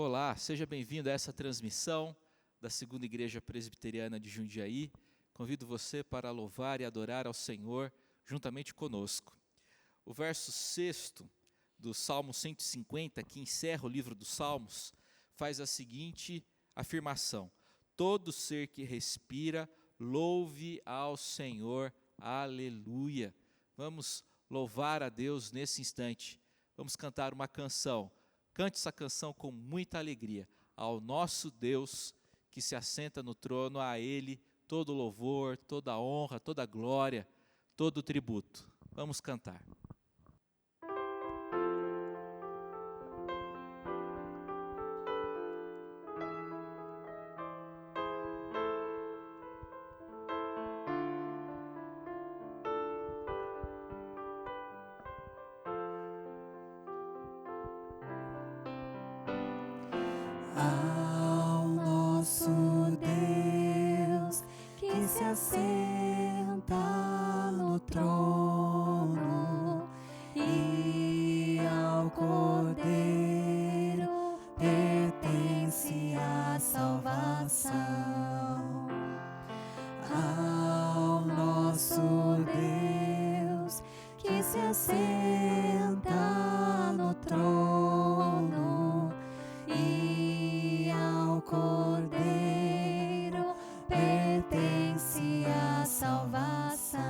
Olá, seja bem-vindo a essa transmissão da Segunda Igreja Presbiteriana de Jundiaí. Convido você para louvar e adorar ao Senhor juntamente conosco. O verso 6 do Salmo 150, que encerra o livro dos Salmos, faz a seguinte afirmação: todo ser que respira, louve ao Senhor, aleluia. Vamos louvar a Deus nesse instante. Vamos cantar uma canção. Cante essa canção com muita alegria. Ao nosso Deus que se assenta no trono, a Ele todo louvor, toda honra, toda glória, todo tributo. Vamos cantar. Ao nosso Deus que se assenta no trono, e ao Cordeiro pertence a salvação. Ao nosso Deus que se assenta no trono, e ao Cordeiro pertence a salvação.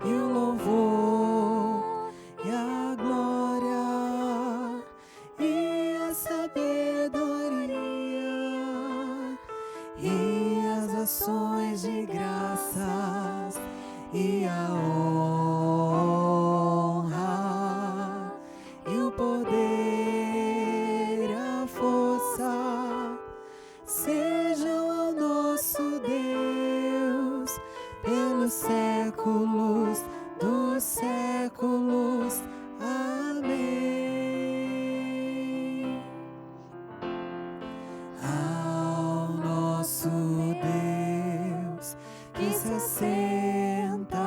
E o louvor e a glória e a sabedoria e as ações de graças e a honra e o poder, a força, sejam ao nosso Deus pelos séculos dos séculos. Amém. Ao nosso Deus que se assenta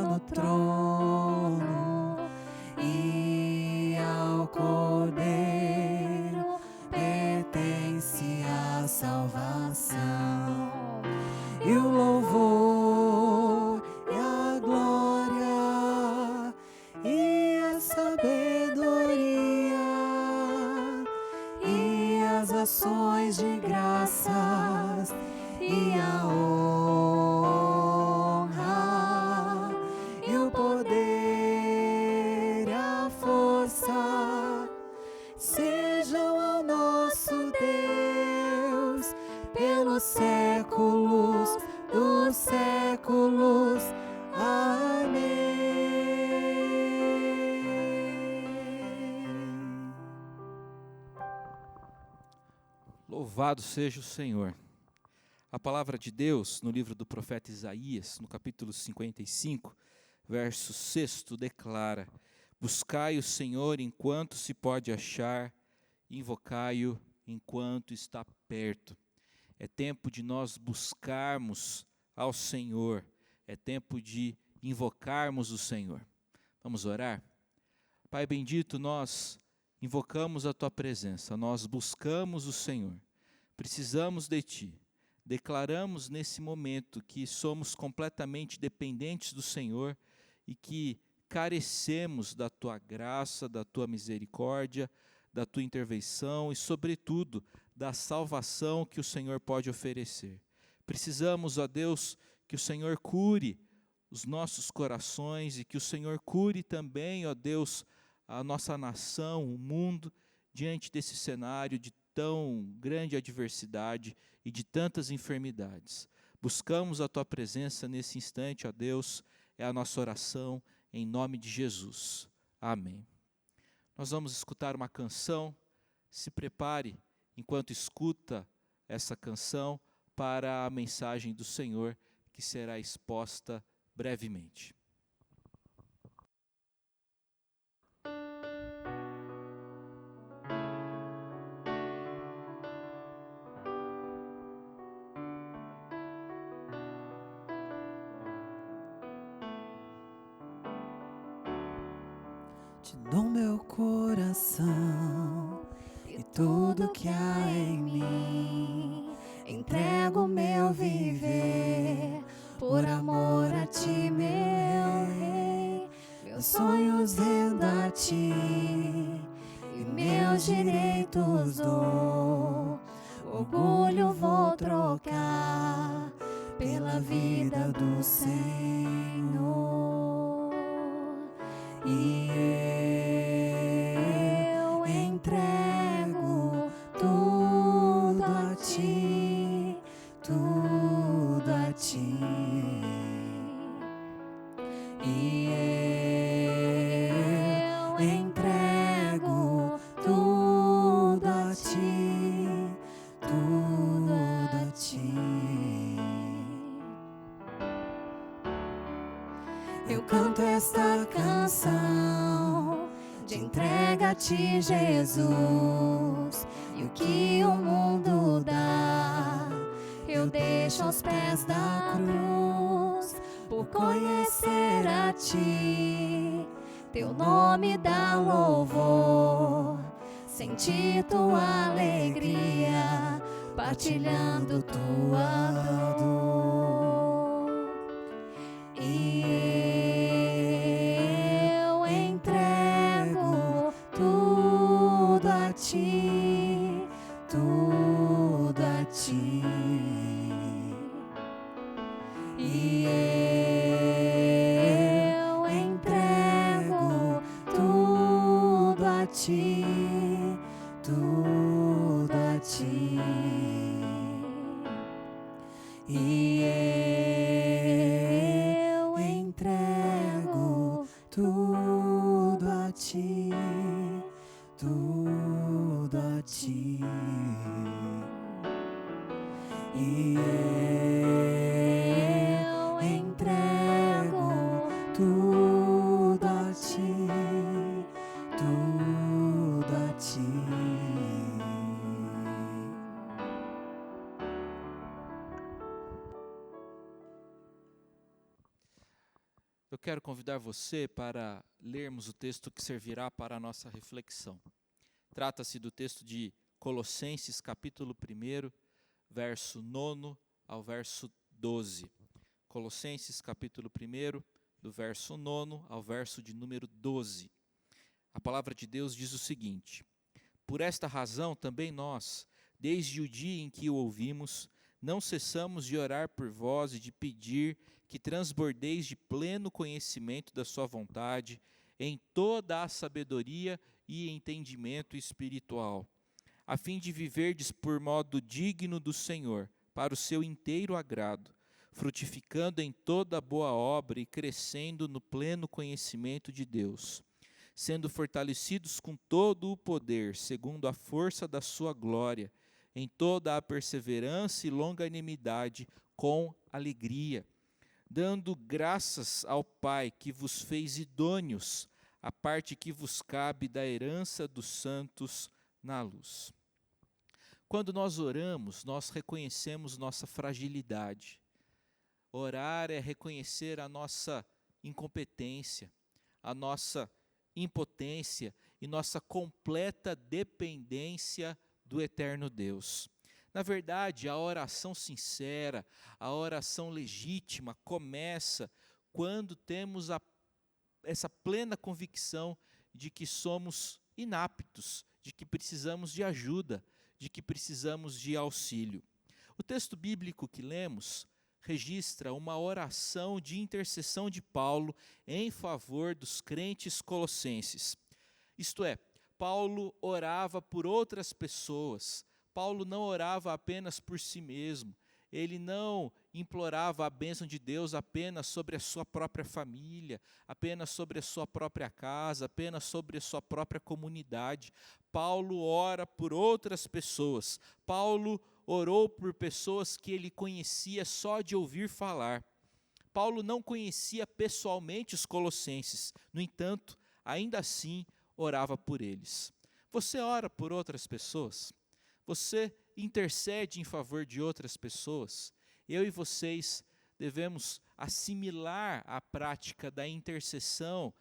no trono, e ao Cordeiro pertence a salvação. E o louvor e a glória e a sabedoria e as ações de graças e a honra e o poder, a força, sejam ao nosso Deus pelos séculos dos séculos. Amém. Louvado seja o Senhor. A palavra de Deus, no livro do profeta Isaías, no capítulo 55, verso 6, declara: buscai o Senhor enquanto se pode achar, invocai-o enquanto está perto. É tempo de nós buscarmos ao Senhor, é tempo de invocarmos o Senhor. Vamos orar? Pai bendito, nós invocamos a Tua presença, nós buscamos o Senhor, precisamos de Ti. Declaramos nesse momento que somos completamente dependentes do Senhor e que carecemos da Tua graça, da Tua misericórdia, da Tua intervenção e, sobretudo, da salvação que o Senhor pode oferecer. Precisamos, ó Deus, que o Senhor cure os nossos corações e que o Senhor cure também, ó Deus, a nossa nação, o mundo, diante desse cenário de tão grande adversidade e de tantas enfermidades. Buscamos a Tua presença nesse instante, ó Deus, é a nossa oração, em nome de Jesus. Amém. Nós vamos escutar uma canção. Se prepare, enquanto escuta essa canção, para a mensagem do Senhor, que será exposta brevemente. Te dou meu coração e tudo que há em mim. Entrego meu viver por amor a ti, meu Rei. Meus sonhos rendo a ti e meus direitos dou. Orgulho vou trocar pela vida do Senhor. E eu entrego tudo a ti, tudo a ti. E eu entrego tudo a ti, tudo a ti. Eu canto esta canção de entrega a ti, Jesus, e o que o mundo dá eu deixo aos pés da cruz, por conhecer a ti. Teu nome dá louvor, sentir tua alegria, partilhando tua dor. E eu entrego tudo a ti, tudo a ti. E eu entrego tudo a ti, tudo a ti. E eu entrego tudo a ti, tudo a ti. E eu entrego tudo a ti, tudo a ti. Eu quero convidar você para lermos o texto que servirá para a nossa reflexão. Trata-se do texto de Colossenses, capítulo 1, verso 9 ao verso 12. Colossenses, capítulo 1, do verso 9 ao verso de número 12. A palavra de Deus diz o seguinte: por esta razão também nós, desde o dia em que o ouvimos, não cessamos de orar por vós e de pedir que transbordeis de pleno conhecimento da sua vontade, em toda a sabedoria e entendimento espiritual, a fim de viverdes por modo digno do Senhor, para o seu inteiro agrado, frutificando em toda boa obra e crescendo no pleno conhecimento de Deus, sendo fortalecidos com todo o poder, segundo a força da sua glória, em toda a perseverança e longanimidade, com alegria, dando graças ao Pai que vos fez idôneos, a parte que vos cabe da herança dos santos na luz. Quando nós oramos, nós reconhecemos nossa fragilidade. Orar é reconhecer a nossa incompetência, a nossa impotência e nossa completa dependência do eterno Deus. Na verdade, a oração sincera, a oração legítima começa quando temos essa plena convicção de que somos inaptos, de que precisamos de ajuda, de que precisamos de auxílio. O texto bíblico que lemos registra uma oração de intercessão de Paulo em favor dos crentes colossenses. Isto é, Paulo orava por outras pessoas. Paulo não orava apenas por si mesmo. Ele não implorava a bênção de Deus apenas sobre a sua própria família, apenas sobre a sua própria casa, apenas sobre a sua própria comunidade. Paulo ora por outras pessoas. Paulo orou por pessoas que ele conhecia só de ouvir falar. Paulo não conhecia pessoalmente os colossenses. No entanto, ainda assim, orava por eles. Você ora por outras pessoas? Você intercede em favor de outras pessoas? Eu e vocês devemos assimilar a prática da intercessão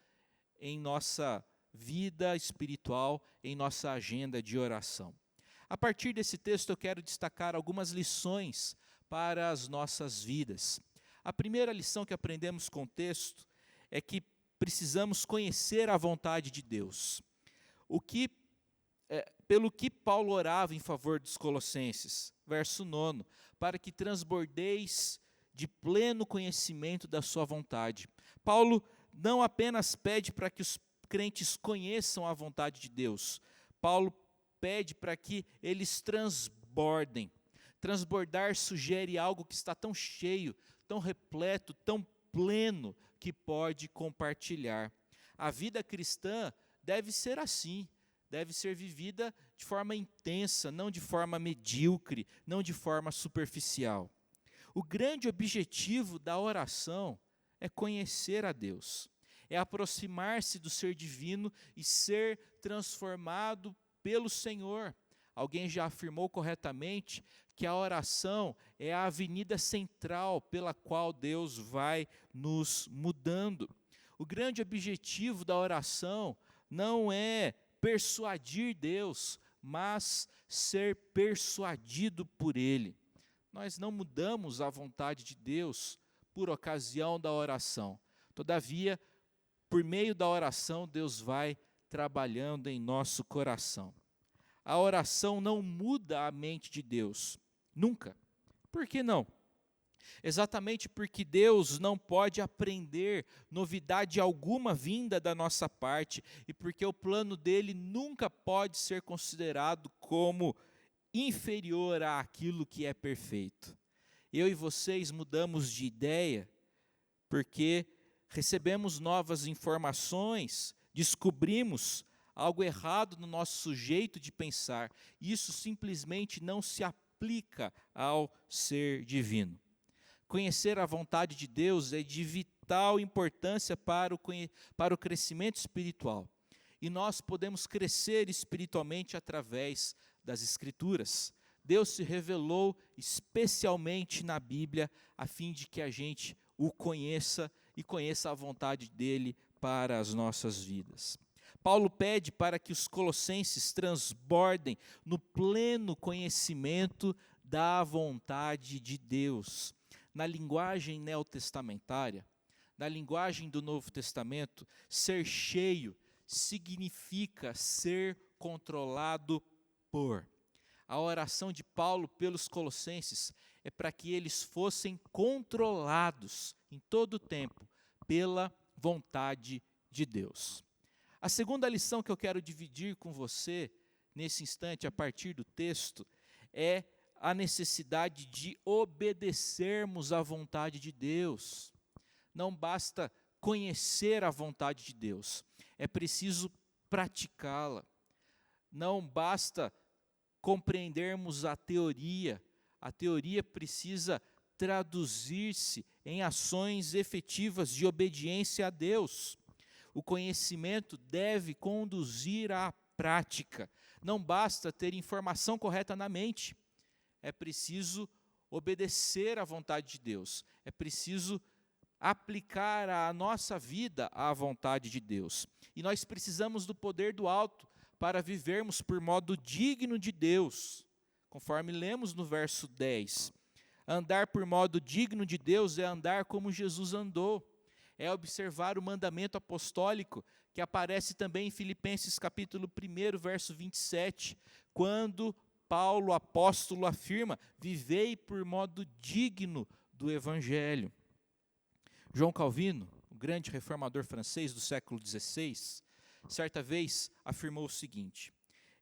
em nossa vida espiritual, em nossa agenda de oração. A partir desse texto eu quero destacar algumas lições para as nossas vidas. A primeira lição que aprendemos com o texto é que precisamos conhecer a vontade de Deus. Pelo que Paulo orava em favor dos colossenses, verso 9, para que transbordeis de pleno conhecimento da sua vontade. Paulo não apenas pede para que os crentes conheçam a vontade de Deus, Paulo pede para que eles transbordem. Transbordar sugere algo que está tão cheio, tão repleto, tão pleno, que pode compartilhar. A vida cristã deve ser assim, deve ser vivida de forma intensa, não de forma medíocre, não de forma superficial. O grande objetivo da oração é conhecer a Deus, é aproximar-se do ser divino e ser transformado pelo Senhor. Alguém já afirmou corretamente que a oração é a avenida central pela qual Deus vai nos mudando. O grande objetivo da oração não é persuadir Deus, mas ser persuadido por Ele. Nós não mudamos a vontade de Deus por ocasião da oração. Todavia, por meio da oração, Deus vai trabalhando em nosso coração. A oração não muda a mente de Deus, nunca. Por que não? Exatamente porque Deus não pode aprender novidade alguma vinda da nossa parte e porque o plano dele nunca pode ser considerado como inferior àquilo que é perfeito. Eu e vocês mudamos de ideia porque recebemos novas informações, descobrimos algo errado no nosso jeito de pensar. Isso simplesmente não se aplica ao ser divino. Conhecer a vontade de Deus é de vital importância para o crescimento espiritual. E nós podemos crescer espiritualmente através das Escrituras. Deus se revelou especialmente na Bíblia, a fim de que a gente o conheça e conheça a vontade dele para as nossas vidas. Paulo pede para que os colossenses transbordem no pleno conhecimento da vontade de Deus. Na linguagem neotestamentária, na linguagem do Novo Testamento, ser cheio significa ser controlado por. A oração de Paulo pelos colossenses é para que eles fossem controlados em todo o tempo pela vontade de Deus. A segunda lição que eu quero dividir com você, nesse instante, a partir do texto, é a necessidade de obedecermos à vontade de Deus. Não basta conhecer a vontade de Deus, é preciso praticá-la. Não basta compreendermos a teoria precisa traduzir-se em ações efetivas de obediência a Deus. O conhecimento deve conduzir à prática. Não basta ter informação correta na mente. É preciso obedecer à vontade de Deus. É preciso aplicar a nossa vida à vontade de Deus. E nós precisamos do poder do alto para vivermos por modo digno de Deus. Conforme lemos no verso 10. Andar por modo digno de Deus é andar como Jesus andou. É observar o mandamento apostólico que aparece também em Filipenses capítulo 1, verso 27, quando Paulo, apóstolo, afirma: vivei por modo digno do Evangelho. João Calvino, o grande reformador francês do século XVI, certa vez afirmou o seguinte: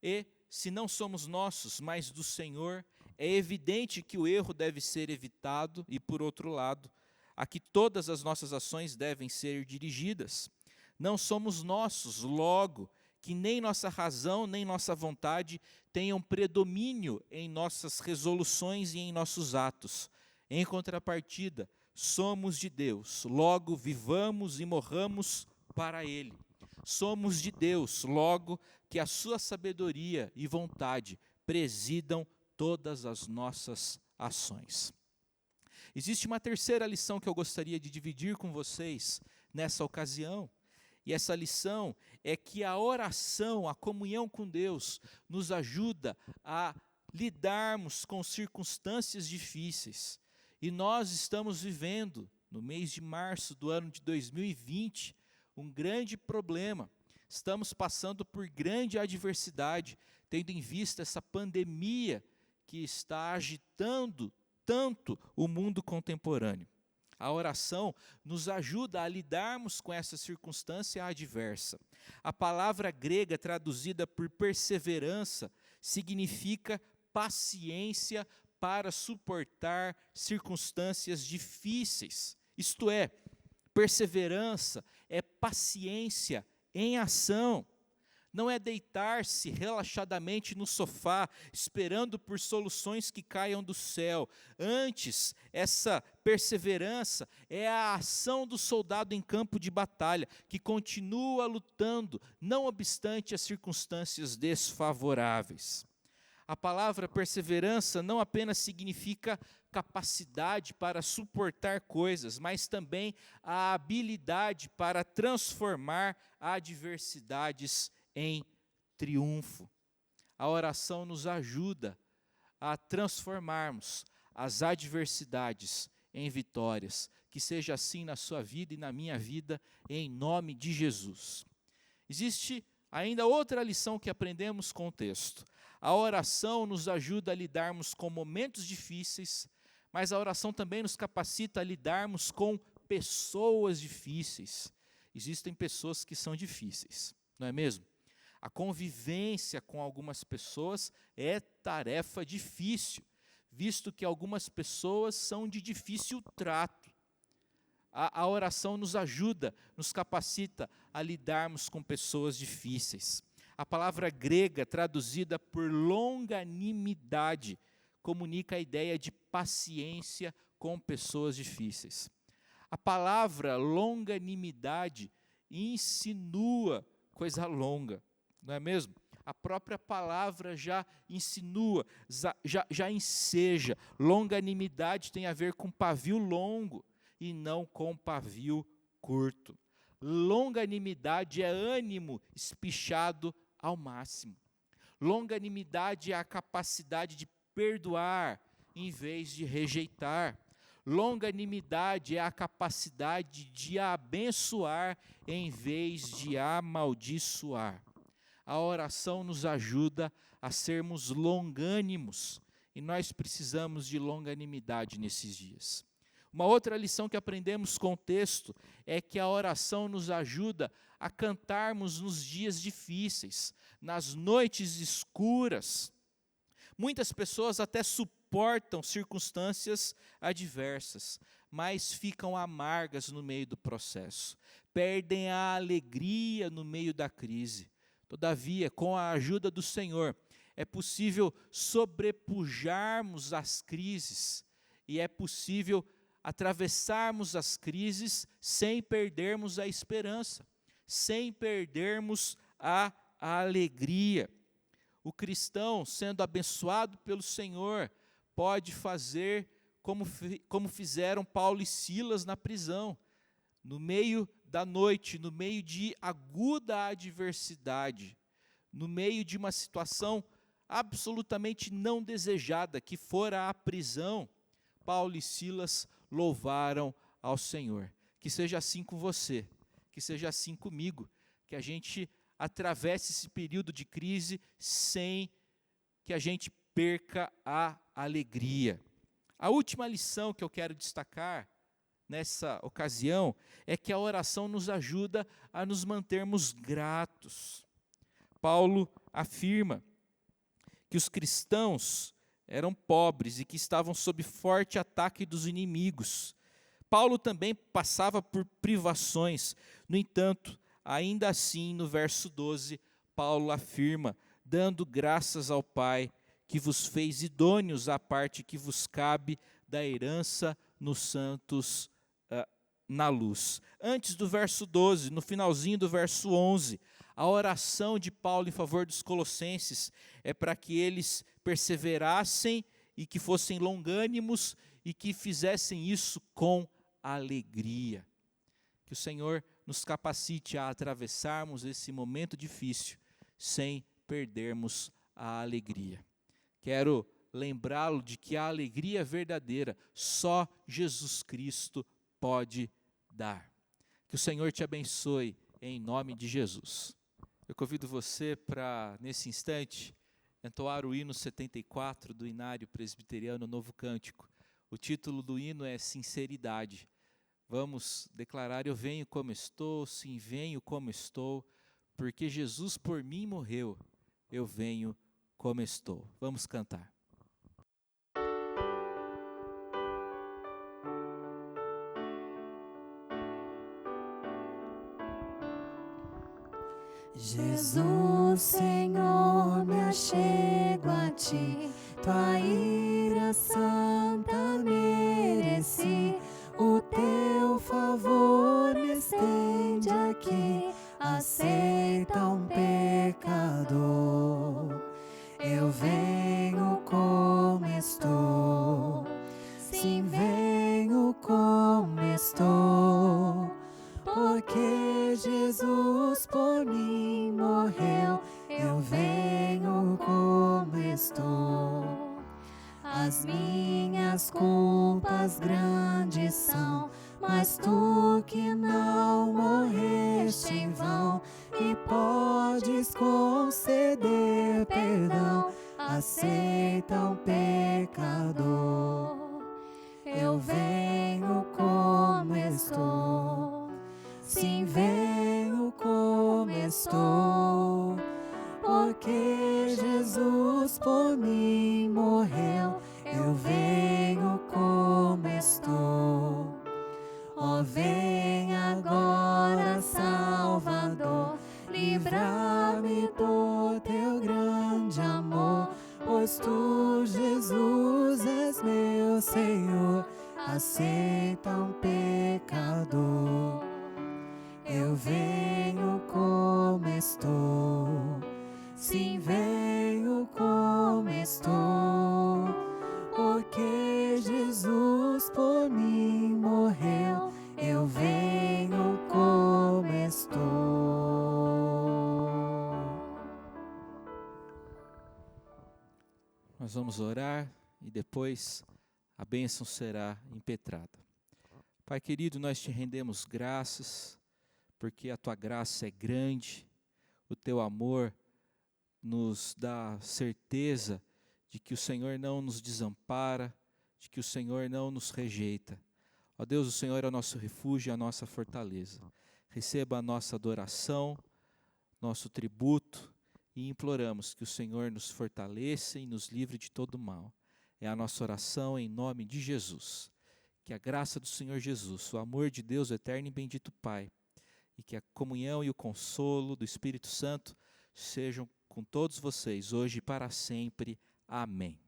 e, se não somos nossos, mas do Senhor, é evidente que o erro deve ser evitado e, por outro lado, a que todas as nossas ações devem ser dirigidas. Não somos nossos, logo, que nem nossa razão, nem nossa vontade tenham predomínio em nossas resoluções e em nossos atos. Em contrapartida, somos de Deus, logo vivamos e morramos para Ele. Somos de Deus, logo que a sua sabedoria e vontade presidam todas as nossas ações. Existe uma terceira lição que eu gostaria de dividir com vocês nessa ocasião, E essa lição é que a oração, a comunhão com Deus, nos ajuda a lidarmos com circunstâncias difíceis. E nós estamos vivendo, no mês de março do ano de 2020, um grande problema. Estamos passando por grande adversidade, tendo em vista essa pandemia que está agitando tanto o mundo contemporâneo. A oração nos ajuda a lidarmos com essa circunstância adversa. A palavra grega traduzida por perseverança significa paciência para suportar circunstâncias difíceis. Isto é, perseverança é paciência em ação. Não é deitar-se relaxadamente no sofá, esperando por soluções que caiam do céu. Antes, essa perseverança é a ação do soldado em campo de batalha, que continua lutando, não obstante as circunstâncias desfavoráveis. A palavra perseverança não apenas significa capacidade para suportar coisas, mas também a habilidade para transformar adversidades em triunfo. A oração nos ajuda a transformarmos as adversidades em vitórias. Que seja assim na sua vida e na minha vida, em nome de Jesus. Existe ainda outra lição que aprendemos com o texto. A oração nos ajuda a lidarmos com momentos difíceis, mas a oração também nos capacita a lidarmos com pessoas difíceis. Existem pessoas que são difíceis, não é mesmo? A convivência com algumas pessoas é tarefa difícil, visto que algumas pessoas são de difícil trato. A oração nos ajuda, nos capacita a lidarmos com pessoas difíceis. A palavra grega traduzida por longanimidade comunica a ideia de paciência com pessoas difíceis. A palavra longanimidade insinua coisa longa, não é mesmo? A própria palavra já insinua, já enseja. Longanimidade tem a ver com pavio longo e não com pavio curto. Longanimidade é ânimo espichado ao máximo. Longanimidade é a capacidade de perdoar em vez de rejeitar. Longanimidade é a capacidade de abençoar em vez de amaldiçoar. A oração nos ajuda a sermos longânimos e nós precisamos de longanimidade nesses dias. Uma outra lição que aprendemos com o texto é que a oração nos ajuda a cantarmos nos dias difíceis, nas noites escuras. Muitas pessoas até suportam circunstâncias adversas, mas ficam amargas no meio do processo, perdem a alegria no meio da crise. Todavia, com a ajuda do Senhor, é possível sobrepujarmos as crises e é possível atravessarmos as crises sem perdermos a esperança, sem perdermos a alegria. O cristão, sendo abençoado pelo Senhor, pode fazer como fizeram Paulo e Silas na prisão. No meio da noite, no meio de aguda adversidade, no meio de uma situação absolutamente não desejada, que fora a prisão, Paulo e Silas louvaram ao Senhor. Que seja assim com você, que seja assim comigo, que a gente atravesse esse período de crise sem que a gente perca a alegria. A última lição que eu quero destacar nessa ocasião é que a oração nos ajuda a nos mantermos gratos. Paulo afirma que os cristãos eram pobres e que estavam sob forte ataque dos inimigos. Paulo também passava por privações. No entanto, ainda assim, no verso 12, Paulo afirma, dando graças ao Pai, que vos fez idôneos à parte que vos cabe da herança nos santos na luz. Antes do verso 12, no finalzinho do verso 11, a oração de Paulo em favor dos colossenses é para que eles perseverassem e que fossem longânimos e que fizessem isso com alegria. Que o Senhor nos capacite a atravessarmos esse momento difícil sem perdermos a alegria. Quero lembrá-lo de que a alegria verdadeira só Jesus Cristo pode dar. Que o Senhor te abençoe em nome de Jesus. Eu convido você para, nesse instante, entoar o hino 74 do Inário Presbiteriano Novo Cântico. O título do hino é Sinceridade. Vamos declarar: eu venho como estou, sim, venho como estou, porque Jesus por mim morreu, eu venho como estou. Vamos cantar. Jesus, Senhor, me achego a ti, tua ira santa mereci, o teu favor me estende aqui, aceita um pecador. Eu venho como estou, sim, venho como estou, porque Jesus por mim morreu, eu venho como estou. As minhas culpas grandes são, mas tu que não morreste em vão, e podes conceder perdão, aceita um pecador. Eu venho como estou, sim, venho como estou, porque Jesus por mim morreu, eu venho como estou. Ó, vem agora, Salvador, livrar-me do teu grande amor, pois tu, Jesus, és meu Senhor, aceita um pecador. Eu venho como estou, sim, venho como estou, porque Jesus por mim morreu, eu venho como estou. Nós vamos orar e depois a bênção será impetrada. Pai querido, nós te rendemos graças, porque a tua graça é grande, o teu amor nos dá certeza de que o Senhor não nos desampara, de que o Senhor não nos rejeita. Ó Deus, o Senhor é o nosso refúgio e a nossa fortaleza. Receba a nossa adoração, nosso tributo, e imploramos que o Senhor nos fortaleça e nos livre de todo mal. É a nossa oração em nome de Jesus. Que a graça do Senhor Jesus, o amor de Deus eterno e bendito Pai, e que a comunhão e o consolo do Espírito Santo sejam com todos vocês, hoje e para sempre. Amém.